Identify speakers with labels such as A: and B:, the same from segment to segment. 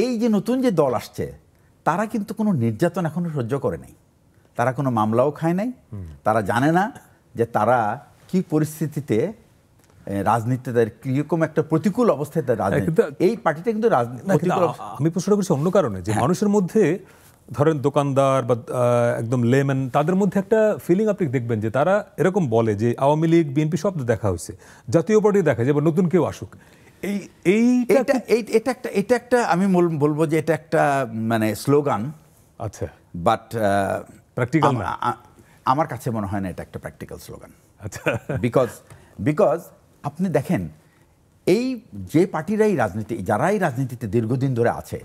A: এই যে নতুন যে দল আসছে তারা কিন্তু কোনো নির্যাতন এখনো সহ্য করে নাই, তারা কোনো মামলাও খায় নাই, তারা জানে না যে তারা কি পরিস্থিতিতে রাজনীতিতে কিরকম একটা প্রতিকূল অবস্থায় এই পার্টিটা কিন্তু
B: আমি প্রশ্নটা করছি অন্য কারণে যে মানুষের মধ্যে ধরেন দোকানদার বা একদম লেম্যান তাদের মধ্যে একটা ফিলিং আপনি দেখবেন যে তারা এরকম বলে যে আওয়ামী লীগ বিএনপি সব দেখা হয়েছে, জাতীয় পার্টি দেখা যায় বা নতুন কেউ আসুক।
A: এটা একটা আমি বলবো যে এটা একটা মানে স্লোগান।
B: আচ্ছা,
A: বাট
B: প্র্যাকটিক্যাল না,
A: আমার কাছে মনে হয় না এটা একটা প্র্যাকটিক্যাল স্লোগান।
B: আচ্ছা,
A: বিকজ আপনি দেখেন এই যে পার্টিরাই যারা এই রাজনীতিতে দীর্ঘদিন ধরে আছে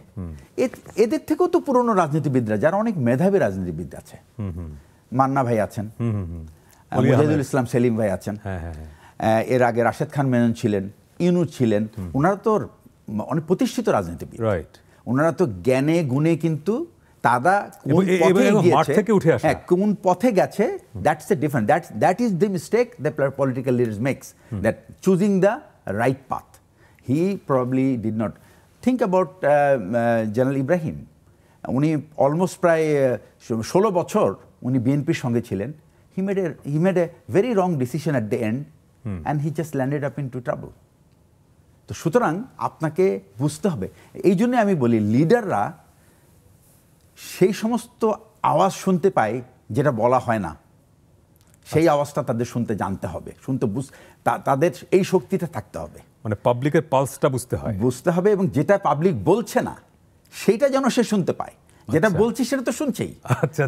A: এদের থেকেও তো পুরনো রাজনীতিবিদরা যারা অনেক মেধাবী রাজনীতিবিদ আছে, মান্না ভাই আছেন, মুজাহিদুল ইসলাম সেলিম ভাই আছেন, এর আগে রাশেদ খান মেনন ছিলেন, ইউনুস ছিলেন, ওনারা তো অনেক প্রতিষ্ঠিত রাজনীতিবিদ, ওনারা তো জ্ঞানে গুণে কিন্তু তারা কোন পথে গেছে that's a different, that is the mistake that political leaders makes, that choosing the right path. He probably did not think about General Ibrahim. উনি অলমোস্ট প্রায় 16 বছর উনি বিএনপির সঙ্গে ছিলেন। He made a very wrong decision at the end and he just landed up into trouble. তো সুতরাং আপনাকে বুঝতে হবে, এই জন্য আমি বলি লিডাররা সেই সমস্ত আওয়াজ শুনতে পায় যেটা বলা হয় না, সেই আওয়াজটা তাদের শুনতে জানতে হবে, তাদের এই শক্তিটা থাকতে হবে,
B: মানে পাবলিকের পালসটা বুঝতে হবে
A: এবং যেটা পাবলিক বলছে না সেইটা যেন সে শুনতে পায়। যেটা বলছে সেটা তো শুনছেই,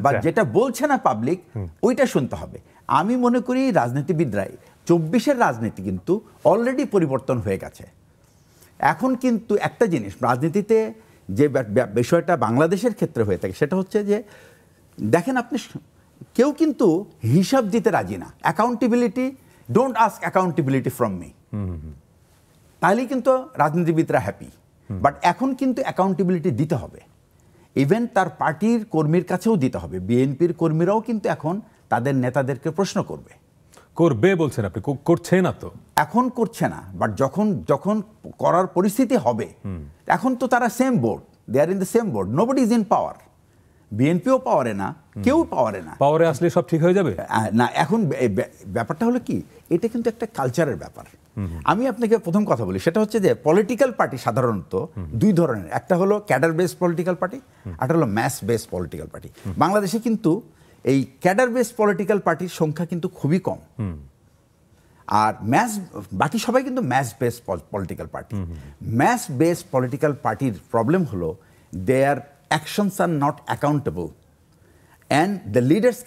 A: বা যেটা বলছে না পাবলিক ওইটা শুনতে হবে। আমি মনে করি রাজনীতিবিদরাই 24-এর রাজনীতি কিন্তু অলরেডি পরিবর্তন হয়ে গেছে। এখন কিন্তু একটা জিনিস রাজনীতিতে যে বিষয়টা বাংলাদেশের ক্ষেত্রে হয়ে থাকে সেটা হচ্ছে যে দেখেন আপনি কেউ কিন্তু হিসাব দিতে রাজি না, accountability, don't ask accountability from me, তাহলেই কিন্তু রাজনীতিবিদরা হ্যাপি। বাট এখন কিন্তু অ্যাকাউন্টেবিলিটি দিতে হবে, ইভেন তার পার্টির কর্মীর কাছেও দিতে হবে। বিএনপির কর্মীরাও কিন্তু এখন তাদের নেতাদেরকে প্রশ্ন করবে,
B: বলছেন আপনি, করছে না তো
A: এখন করছে না, বাট যখন করার পরিস্থিতি হবে এখন তো তারা same board, they are in the same board, nobody is in power, বিএনপিও পাওয়ারে না, কেউ পাওয়ারে না,
B: পাওয়ারে আসলে সব ঠিক হয়ে যাবে
A: না। এখন ব্যাপারটা হলো কি, এটা কিন্তু একটা কালচারের ব্যাপার। আমি আপনাকে প্রথম কথা বলি, সেটা হচ্ছে যে পলিটিক্যাল পার্টি সাধারণত দুই ধরনের, একটা হলো ক্যাডার বেস পলিটিক্যাল পার্টি, একটা হলো ম্যাস বেস পলিটিক্যাল পার্টি। বাংলাদেশে কিন্তু এই ক্যাডার বেস পলিটিক্যাল পার্টির সংখ্যা কিন্তু খুবই কম, আর বাকি সবাই কিন্তু mass base political party. Mass base political পার্টির প্রবলেম হলো their actions are not accountable and the leaders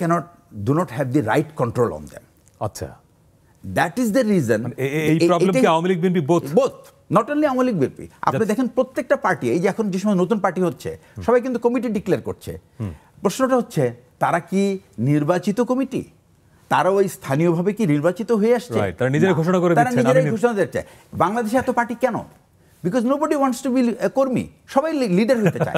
A: do not have the right control on them.
B: আচ্ছা,
A: that is the reason
B: এই প্রবলেম কি Awami League BNP both
A: not only Awami League BNP, আপনি দেখেন প্রত্যেকটা party, এই যে এখন যে সময় নতুন পার্টি হচ্ছে সবাই কিন্তু কমিটি ডিক্লেয়ার করছে। প্রশ্নটা হচ্ছে তারা কি নির্বাচিত কমিটি? তারা ওই স্থানীয়ভাবে কি নির্বাচিত হয়ে আসছে?
B: তারা নিজেরাই ঘোষণা করে দিচ্ছে,
A: তারা নিজেরাই ঘোষণা দিচ্ছে। বাংলাদেশে এত পার্টি কেন? Because nobody wants to be কর্মী, সবাই লিডার হতে চায়।